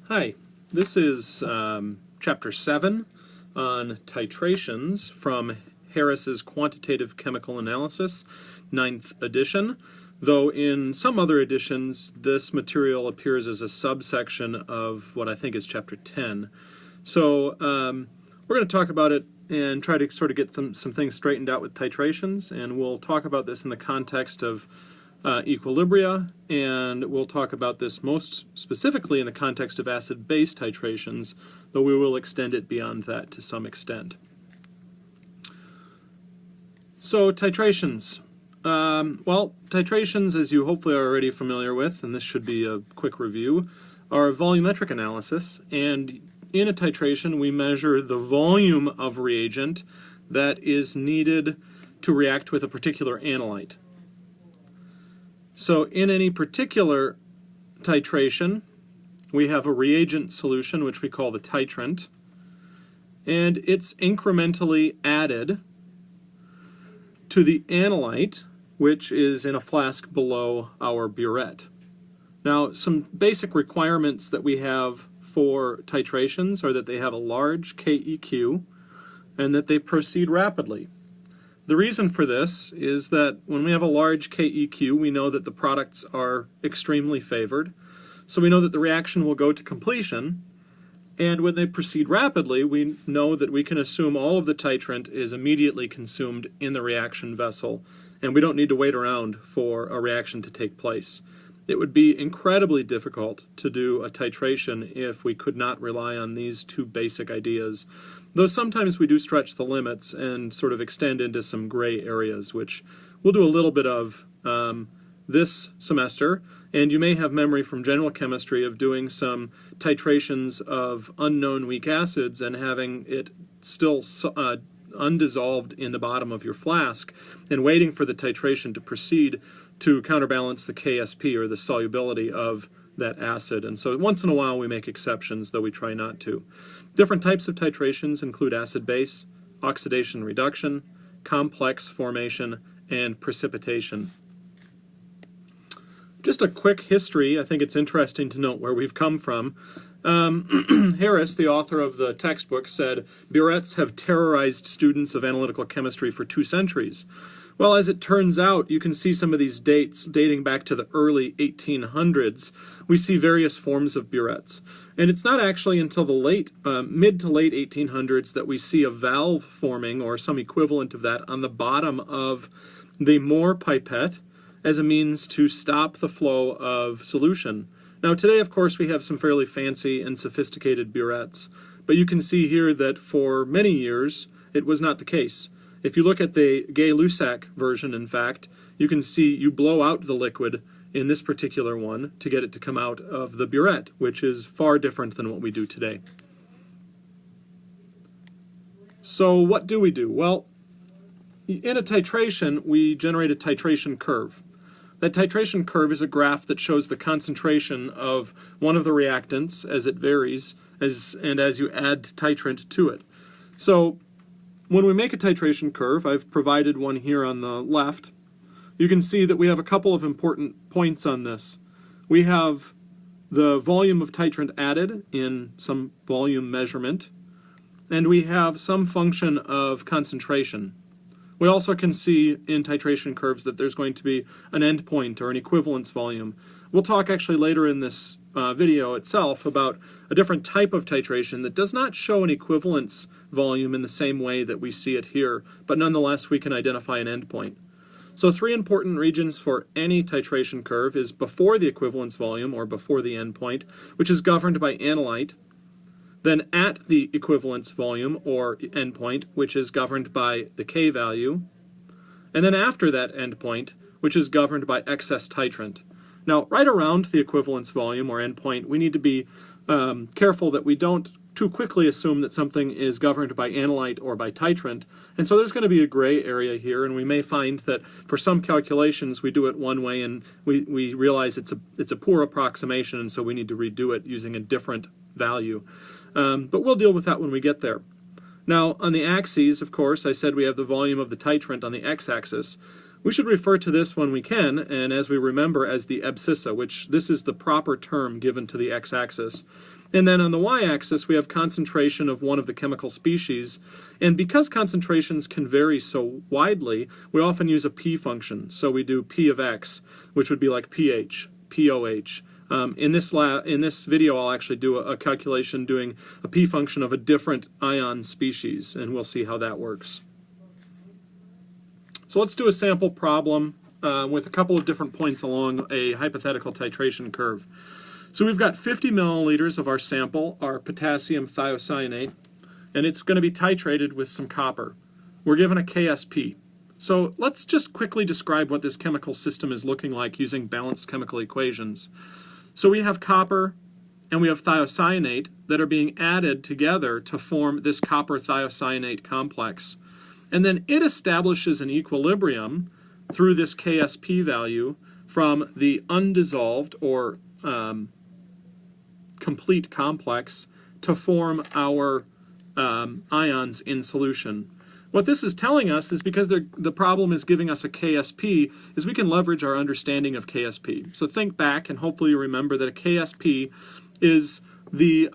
Hi, this is Chapter 7 on titrations from Harris's Quantitative Chemical Analysis, 9th edition, though in some other editions this material appears as a subsection of what I think is Chapter 10. So we're going to talk about it and try to sort of get some things straightened out with titrations, and we'll talk about this in the context of equilibria, and we'll talk about this most specifically in the context of acid-base titrations, though we will extend it beyond that to some extent. So titrations. Titrations, as you hopefully are already familiar with, and this should be a quick review, are volumetric analysis, and in a titration we measure the volume of reagent that is needed to react with a particular analyte. So in any particular titration, we have a reagent solution, which we call the titrant, and it's incrementally added to the analyte, which is in a flask below our burette. Now, some basic requirements that we have for titrations are that they have a large KEQ and that they proceed rapidly. The reason for this is that when we have a large KEQ, we know that the products are extremely favored, so we know that the reaction will go to completion, and when they proceed rapidly, we know that we can assume all of the titrant is immediately consumed in the reaction vessel, and we don't need to wait around for a reaction to take place. It would be incredibly difficult to do a titration if we could not rely on these two basic ideas, though sometimes we do stretch the limits and sort of extend into some gray areas, which we'll do a little bit of this semester. And you may have memory from general chemistry of doing some titrations of unknown weak acids and having it still undissolved in the bottom of your flask and waiting for the titration to proceed to counterbalance the KSP, or the solubility of that acid. And so once in a while we make exceptions, though we try not to. Different types of titrations include acid-base, oxidation reduction, complex formation, and precipitation. Just a quick history. I think it's interesting to note where we've come from. Harris, the author of the textbook, said, "Burettes have terrorized students of analytical chemistry for 2 centuries. Well, as it turns out, you can see some of these dates dating back to the early 1800s. We see various forms of burettes. And it's not actually until the mid to late 1800s that we see a valve forming, or some equivalent of that, on the bottom of the Moore pipette as a means to stop the flow of solution. Now today, of course, we have some fairly fancy and sophisticated burettes, but you can see here that for many years it was not the case. If you look at the Gay-Lussac version, in fact, you can see you blow out the liquid in this particular one to get it to come out of the burette, which is far different than what we do today. So what do we do? Well, in a titration, we generate a titration curve. That titration curve is a graph that shows the concentration of one of the reactants as it varies, and as you add titrant to it. So when we make a titration curve, I've provided one here on the left, you can see that we have a couple of important points on this. We have the volume of titrant added in some volume measurement, and we have some function of concentration. We also can see in titration curves that there's going to be an endpoint or an equivalence volume. We'll talk actually later in this video itself about a different type of titration that does not show an equivalence volume in the same way that we see it here, but nonetheless we can identify an endpoint. So 3 important regions for any titration curve is before the equivalence volume, or before the endpoint, which is governed by analyte, then at the equivalence volume, or endpoint, which is governed by the K value, and then after that endpoint, which is governed by excess titrant. Now, right around the equivalence volume, or endpoint, we need to be careful that we don't too quickly assume that something is governed by analyte or by titrant, and so there's going to be a gray area here, and we may find that for some calculations we do it one way and we realize it's a poor approximation, and so we need to redo it using a different value. But we'll deal with that when we get there. Now, on the axes, of course, I said we have the volume of the titrant on the x-axis. We should refer to this when we can, and as we remember, as the abscissa, which this is the proper term given to the x-axis. And then on the y-axis, we have concentration of one of the chemical species. And because concentrations can vary so widely, we often use a p function. So we do p of x, which would be like pH, POH. In this video, I'll actually do a calculation doing a p function of a different ion species, and we'll see how that works. So let's do a sample problem with a couple of different points along a hypothetical titration curve. So we've got 50 milliliters of our sample, our potassium thiocyanate, and it's going to be titrated with some copper. We're given a KSP. So let's just quickly describe what this chemical system is looking like using balanced chemical equations. So we have copper and we have thiocyanate that are being added together to form this copper thiocyanate complex. And then it establishes an equilibrium through this KSP value from the undissolved or complete complex to form our ions in solution. What this is telling us is because the problem is giving us a KSP, is we can leverage our understanding of KSP. So think back and hopefully you remember that a KSP is the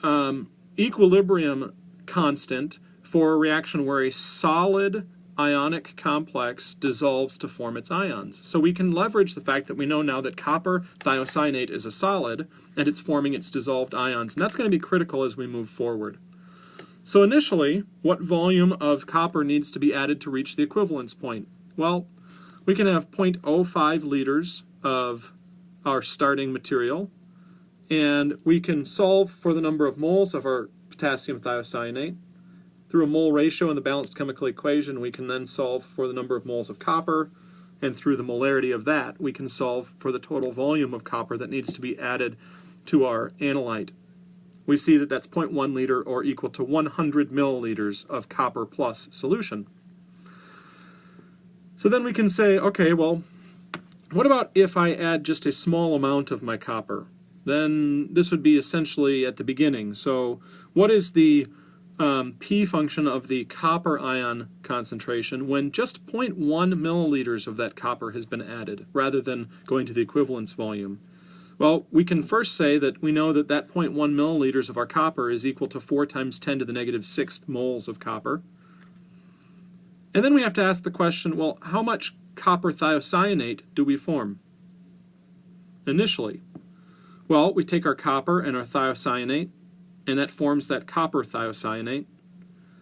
equilibrium constant for a reaction where a solid ionic complex dissolves to form its ions. So we can leverage the fact that we know now that copper thiocyanate is a solid and it's forming its dissolved ions. And that's going to be critical as we move forward. So initially, what volume of copper needs to be added to reach the equivalence point? Well, we can have 0.05 liters of our starting material, and we can solve for the number of moles of our potassium thiocyanate. Through a mole ratio in the balanced chemical equation, we can then solve for the number of moles of copper, and through the molarity of that, we can solve for the total volume of copper that needs to be added to our analyte. We see that that's 0.1 liter or equal to 100 milliliters of copper plus solution. So then we can say, okay, well, what about if I add just a small amount of my copper? Then this would be essentially at the beginning. So what is the P function of the copper ion concentration when just 0.1 milliliters of that copper has been added, rather than going to the equivalence volume? Well, we can first say that we know that that 0.1 milliliters of our copper is equal to 4 times 10 to the negative 6th moles of copper. And then we have to ask the question, well, how much copper thiocyanate do we form initially? Well, we take our copper and our thiocyanate, and that forms that copper thiocyanate.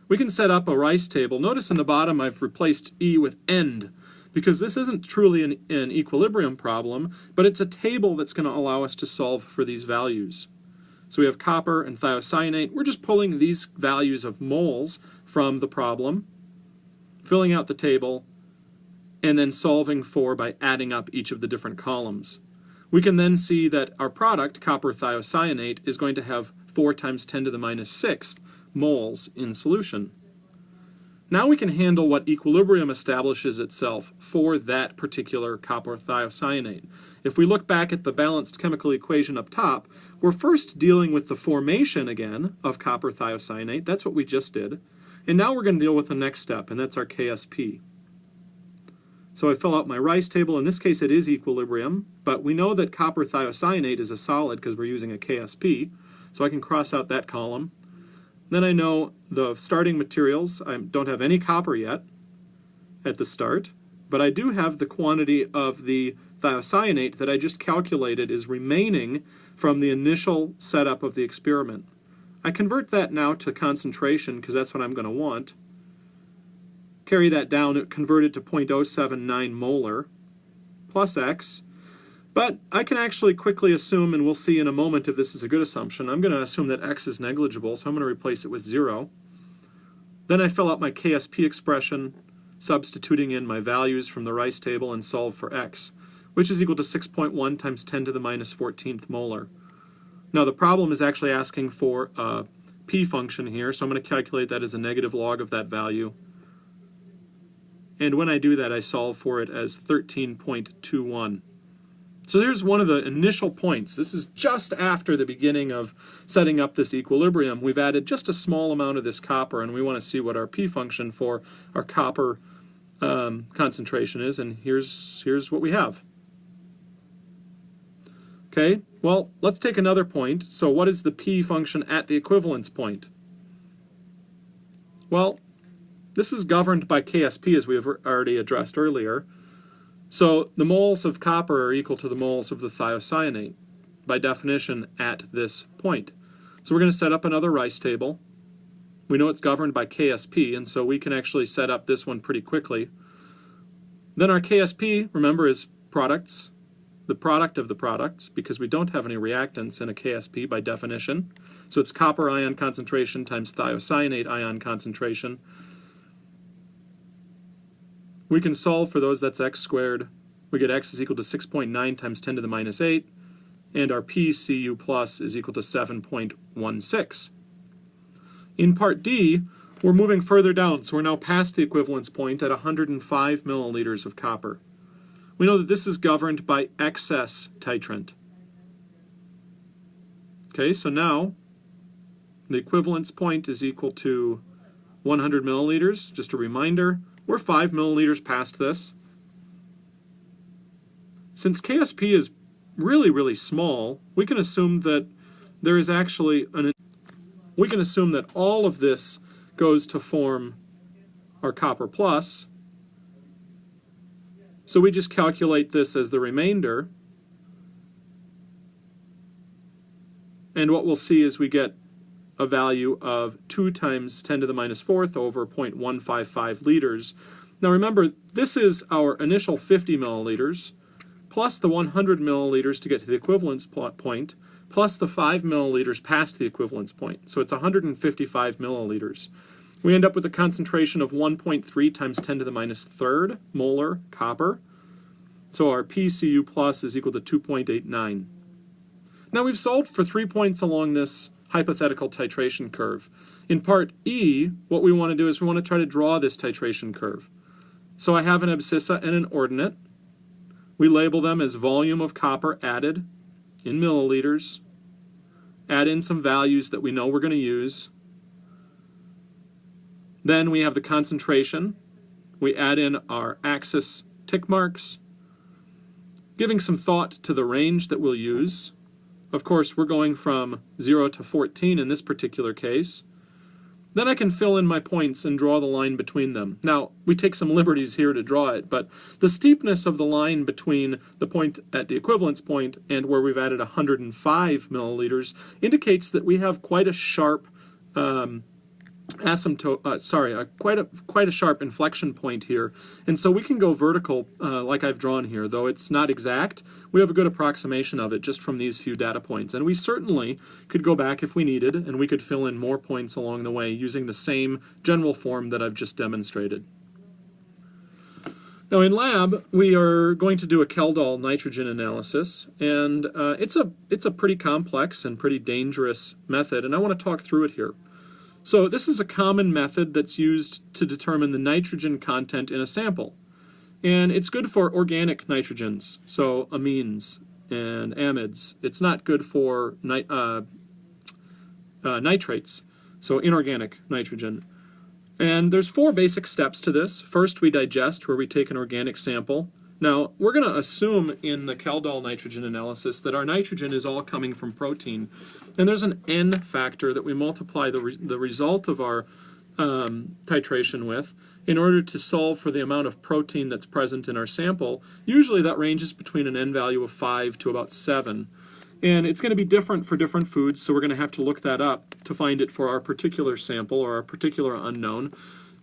We can set up a rice table. Notice in the bottom I've replaced E with end, because this isn't truly an equilibrium problem, but it's a table that's going to allow us to solve for these values. So we have copper and thiocyanate. We're just pulling these values of moles from the problem, filling out the table, and then solving for by adding up each of the different columns. We can then see that our product, copper thiocyanate, is going to have 4 times 10 to the minus 6th moles in solution. Now we can handle what equilibrium establishes itself for that particular copper thiocyanate. If we look back at the balanced chemical equation up top, we're first dealing with the formation again of copper thiocyanate. That's what we just did. And now we're going to deal with the next step, and that's our KSP. So I fill out my rice table. In this case it is equilibrium, but we know that copper thiocyanate is a solid because we're using a KSP, so I can cross out that column. Then I know the starting materials. I don't have any copper yet at the start, but I do have the quantity of the thiocyanate that I just calculated is remaining from the initial setup of the experiment. I convert that now to concentration because that's what I'm going to want. Carry that down, convert it to 0.079 molar plus X. But I can actually quickly assume, and we'll see in a moment if this is a good assumption, I'm going to assume that X is negligible, so I'm going to replace it with 0. Then I fill out my KSP expression, substituting in my values from the rice table, and solve for X, which is equal to 6.1 times 10 to the minus 14th molar. Now the problem is actually asking for a P function here, so I'm going to calculate that as a negative log of that value. And when I do that, I solve for it as 13.21. So there's one of the initial points. This is just after the beginning of setting up this equilibrium. We've added just a small amount of this copper, and we want to see what our P function for our copper concentration is, and here's what we have. Okay, well, let's take another point. So what is the P function at the equivalence point? Well, this is governed by KSP, as we have already addressed earlier. So the moles of copper are equal to the moles of the thiocyanate, by definition, at this point. So we're going to set up another Rice table. We know it's governed by KSP, and so we can actually set up this one pretty quickly. Then our KSP, remember, is products, the product of the products, because we don't have any reactants in a KSP by definition. So it's copper ion concentration times thiocyanate ion concentration. We can solve for those, that's x squared. We get x is equal to 6.9 times 10 to the minus 8, and our PCU plus is equal to 7.16. In part D, we're moving further down, so we're now past the equivalence point at 105 milliliters of copper. We know that this is governed by excess titrant. Okay, so now the equivalence point is equal to 100 milliliters. Just a reminder, we're 5 milliliters past this. Since KSP is really, really small, we can assume that there is actually we can assume that all of this goes to form our copper plus. So we just calculate this as the remainder. And what we'll see is we get a value of 2 times 10 to the minus 4th over 0.155 liters. Now remember, this is our initial 50 milliliters, plus the 100 milliliters to get to the equivalence point, plus the 5 milliliters past the equivalence point. So it's 155 milliliters. We end up with a concentration of 1.3 times 10 to the minus 3rd molar copper. So our PCU plus is equal to 2.89. Now we've solved for 3 points along this hypothetical titration curve. In part E, what we want to do is we want to try to draw this titration curve. So I have an abscissa and an ordinate. We label them as volume of copper added in milliliters. Add in some values that we know we're going to use. Then we have the concentration. We add in our axis tick marks, giving some thought to the range that we'll use. Of course, we're going from 0 to 14 in this particular case. Then I can fill in my points and draw the line between them. Now, we take some liberties here to draw it, but the steepness of the line between the point at the equivalence point and where we've added 105 milliliters indicates that we have quite a sharp quite a sharp inflection point here, and so we can go vertical like I've drawn here. Though it's not exact, we have a good approximation of it just from these few data points, and we certainly could go back if we needed, and we could fill in more points along the way using the same general form that I've just demonstrated. Now in lab, we are going to do a Kjeldahl nitrogen analysis, and it's a pretty complex and pretty dangerous method, and I want to talk through it here. So this is a common method that's used to determine the nitrogen content in a sample. And it's good for organic nitrogens, so amines and amides. It's not good for nitrates, so inorganic nitrogen. And there's 4 basic steps to this. First, we digest, where we take an organic sample. Now, we're going to assume in the Kjeldahl nitrogen analysis that our nitrogen is all coming from protein. And there's an N factor that we multiply the result of our titration with in order to solve for the amount of protein that's present in our sample. Usually that ranges between an N value of 5 to about 7. And it's going to be different for different foods, so we're going to have to look that up to find it for our particular sample or our particular unknown.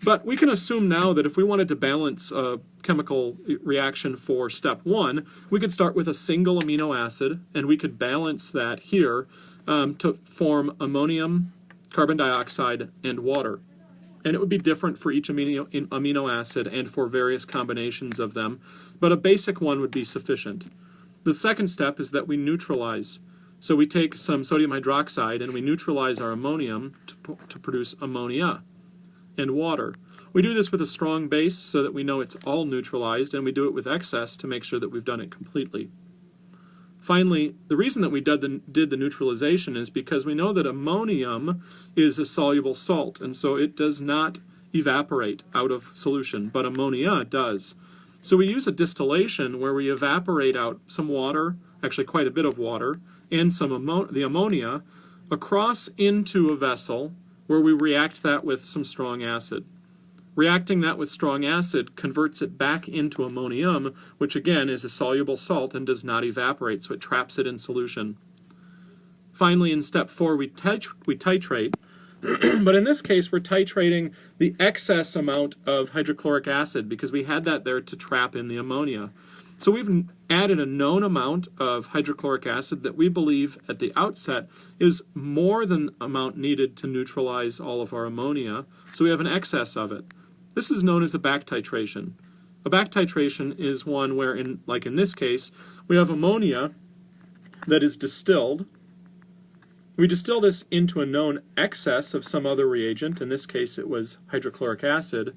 But we can assume now that if we wanted to balance a chemical reaction for step 1, we could start with a single amino acid, and we could balance that here to form ammonium, carbon dioxide, and water. And it would be different for each amino acid and for various combinations of them, but a basic one would be sufficient. The second step is that we neutralize. So we take some sodium hydroxide and we neutralize our ammonium to produce ammonia and water. We do this with a strong base so that we know it's all neutralized, and we do it with excess to make sure that we've done it completely. Finally, the reason that we did the neutralization is because we know that ammonium is a soluble salt, and so it does not evaporate out of solution, but ammonia does. So we use a distillation where we evaporate out some water, actually quite a bit of water, and the ammonia across into a vessel where we react that with some strong acid. Reacting that with strong acid converts it back into ammonium, which again is a soluble salt and does not evaporate, so it traps it in solution. Finally, in step 4, we titrate, but in this case we're titrating the excess amount of hydrochloric acid because we had that there to trap in the ammonia. So we've added a known amount of hydrochloric acid that we believe at the outset is more than the amount needed to neutralize all of our ammonia, so we have an excess of it. This is known as a back titration. A back titration is one where, like in this case, we have ammonia that is distilled. We distill this into a known excess of some other reagent. In this case, it was hydrochloric acid.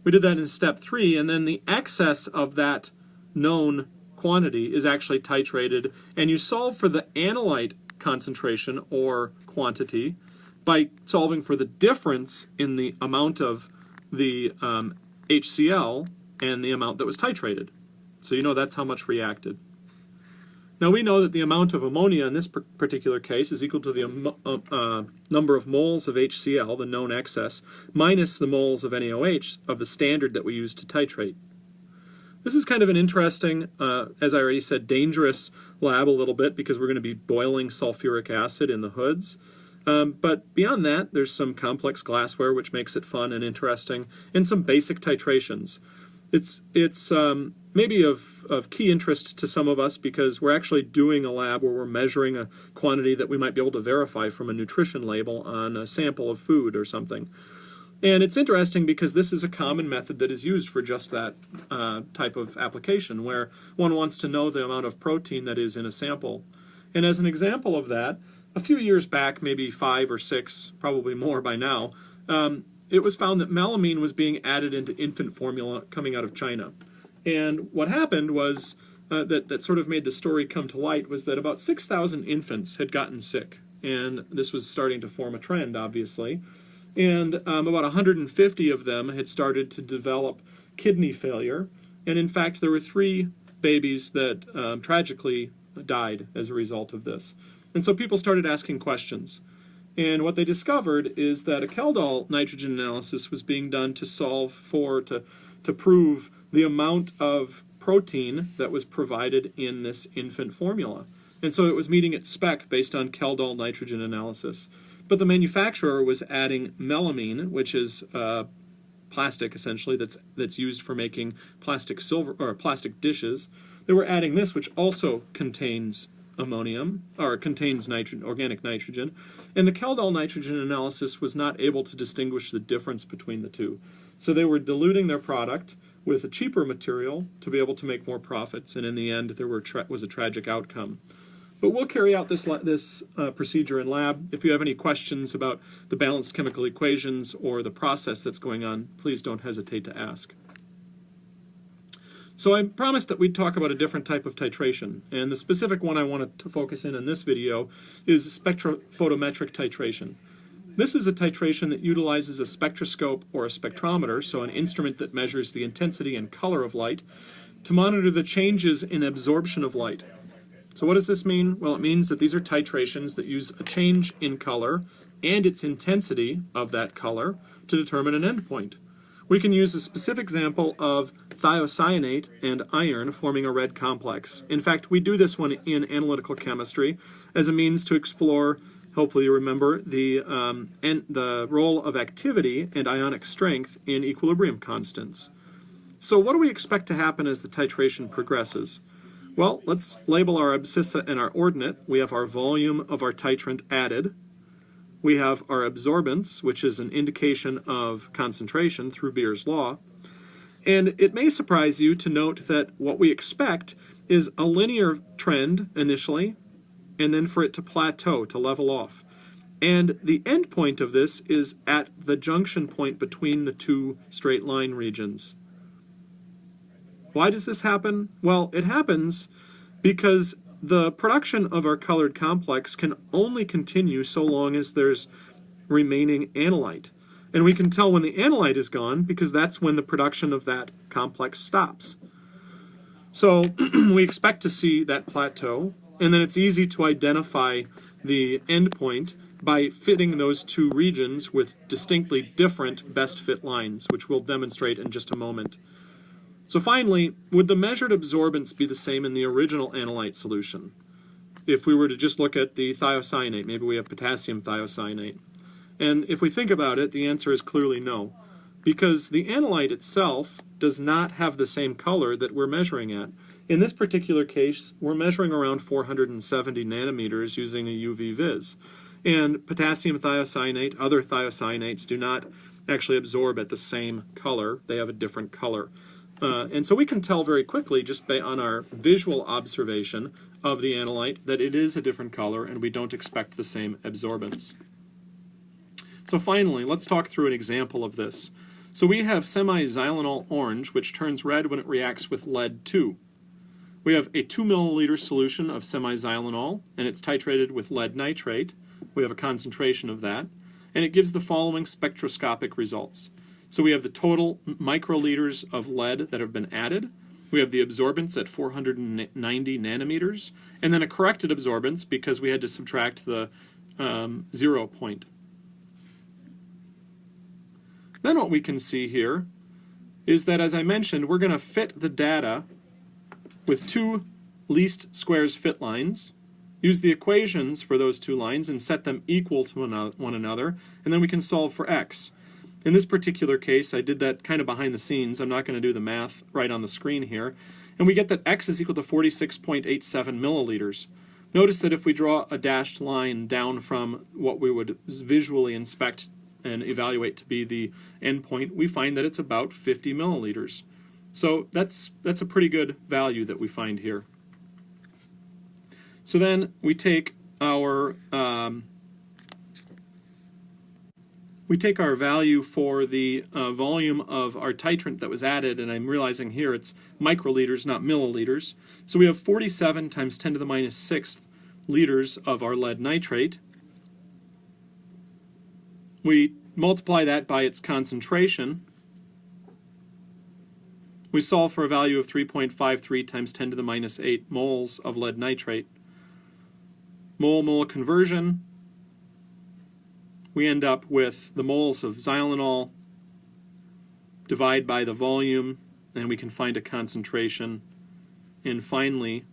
We did that in step 3, and then the excess of that known quantity is actually titrated, and you solve for the analyte concentration or quantity by solving for the difference in the amount of the HCl and the amount that was titrated. So you know that's how much reacted. Now we know that the amount of ammonia in this particular case is equal to the number of moles of HCl, the known excess, minus the moles of NaOH of the standard that we use to titrate. This is kind of an interesting, as I already said, dangerous lab a little bit because we're going to be boiling sulfuric acid in the hoods. But beyond that, there's some complex glassware which makes it fun and interesting, and some basic titrations. It's maybe of key interest to some of us because we're actually doing a lab where we're measuring a quantity that we might be able to verify from a nutrition label on a sample of food or something. And it's interesting because this is a common method that is used for just that type of application, where one wants to know the amount of protein that is in a sample. And as an example of that, a few years back, maybe 5 or 6, probably more by now, it was found that melamine was being added into infant formula coming out of China. And what happened was, that sort of made the story come to light, was that about 6,000 infants had gotten sick. And this was starting to form a trend, obviously. And about 150 of them had started to develop kidney failure. And in fact, there were 3 babies that tragically died as a result of this. And so people started asking questions. And what they discovered is that a Kjeldahl nitrogen analysis was being done to solve for, to prove the amount of protein that was provided in this infant formula. And so it was meeting its spec based on Kjeldahl nitrogen analysis. But the manufacturer was adding melamine, which is plastic essentially that's used for making plastic silver or plastic dishes. They were adding this, which also contains ammonium, or contains organic nitrogen, and the Kjeldahl nitrogen analysis was not able to distinguish the difference between the two. So they were diluting their product with a cheaper material to be able to make more profits, and in the end there was a tragic outcome. But we'll carry out this procedure in lab. If you have any questions about the balanced chemical equations or the process that's going on, please don't hesitate to ask. So I promised that we'd talk about a different type of titration, and the specific one I wanted to focus in this video is spectrophotometric titration. This is a titration that utilizes a spectroscope or a spectrometer, so an instrument that measures the intensity and color of light, to monitor the changes in absorption of light. So what does this mean? Well, it means that these are titrations that use a change in color and its intensity of that color to determine an endpoint. We can use a specific example of thiocyanate and iron forming a red complex. In fact, we do this one in analytical chemistry as a means to explore, hopefully you remember, the role of activity and ionic strength in equilibrium constants. So what do we expect to happen as the titration progresses? Well, let's label our abscissa and our ordinate. We have our volume of our titrant added. We have our absorbance, which is an indication of concentration through Beer's law. And it may surprise you to note that what we expect is a linear trend initially, and then for it to plateau, to level off. And the end point of this is at the junction point between the two straight line regions. Why does this happen? Well, it happens because the production of our colored complex can only continue so long as there's remaining analyte. And we can tell when the analyte is gone because that's when the production of that complex stops. So we expect to see that plateau, and then it's easy to identify the endpoint by fitting those two regions with distinctly different best fit lines, which we'll demonstrate in just a moment. So finally, would the measured absorbance be the same in the original analyte solution? If we were to just look at the thiocyanate, maybe we have potassium thiocyanate. And if we think about it, the answer is clearly no, because the analyte itself does not have the same color that we're measuring at. In this particular case, we're measuring around 470 nanometers using a UV vis. And potassium thiocyanate, other thiocyanates, do not actually absorb at the same color. They have a different color. And so we can tell very quickly, just on our visual observation of the analyte, that it is a different color and we don't expect the same absorbance. So finally, let's talk through an example of this. So we have semi-xylenol orange, which turns red when it reacts with lead 2. We have a 2 milliliter solution of semi-xylenol, and it's titrated with lead nitrate. We have a concentration of that, and it gives the following spectroscopic results. So we have the total microliters of lead that have been added. We have the absorbance at 490 nanometers, and then a corrected absorbance because we had to subtract the 0 point. Then what we can see here is that, as I mentioned, we're going to fit the data with two least squares fit lines, use the equations for those two lines and set them equal to one another, and then we can solve for x. In this particular case, I did that kind of behind the scenes. I'm not going to do the math right on the screen here. And we get that x is equal to 46.87 milliliters. Notice that if we draw a dashed line down from what we would visually inspect and evaluate to be the endpoint, we find that it's about 50 milliliters. So that's a pretty good value that we find here. So then we take our value for the volume of our titrant that was added, and I'm realizing here it's microliters, not milliliters. So we have 47 times 10 to the minus 6th liters of our lead nitrate. We multiply that by its concentration. We solve for a value of 3.53 times 10 to the minus 8 moles of lead nitrate. Mole-mole conversion, we end up with the moles of xylenol, divide by the volume, and we can find a concentration. And finally,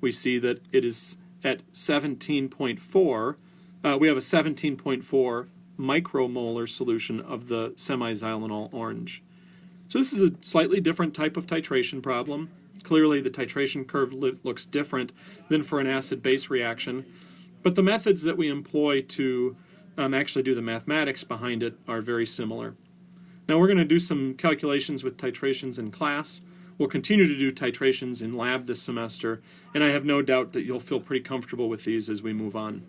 we see that it is at 17.4. We have a 17.4 micromolar solution of the semi-xylenol orange. So this is a slightly different type of titration problem. Clearly the titration curve looks different than for an acid-base reaction, but the methods that we employ to actually do the mathematics behind it are very similar. Now we're going to do some calculations with titrations in class. We'll continue to do titrations in lab this semester, and I have no doubt that you'll feel pretty comfortable with these as we move on.